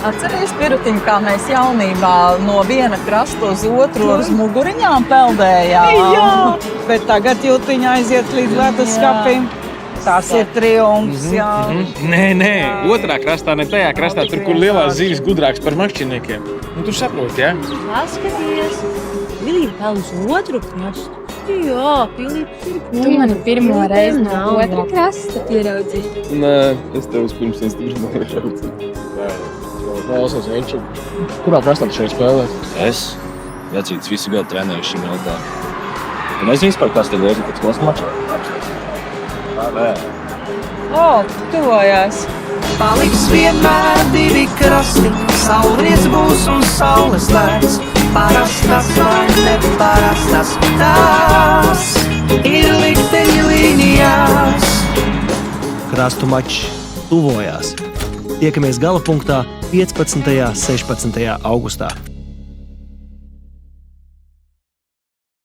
Atceries, Pirutiņ, kā mēs jaunībā no viena krasta uz otru uz muguriņām peldējām? Jā, bet tagad jūtiņa aiziet līdz leduskapim. Tas ir triumfs, jā. Nē, otrā krastā, ne tajā krastā, tur, kur lielās zīves gudrāks par makšķerniekiem. Nu, tu saproti, ja? Paskaties, Pilīte peld uz otru krastu. Jā, Pilīte ir Tu mani pirmo reizi no otra krasta ieraudzīji. Nē, es tev uz pirms pirmo ieraudzīju. Klausos, Venču. Kurā krastā tu šeit spēlēt? Es? Jacīts visu gadu trenēju šim jautājumu. Tu nezini vispār, kas tev ir pēc klases mačā? Nē. Tuvojās. Paliks vienmēr divi krasti, saulriets būs un saules lēks. Parastas vai neparastas, tās ir likteņa līnijās. Krastu mačs tuvojās. Tiekamies gala punktā 15. un 16. augustā.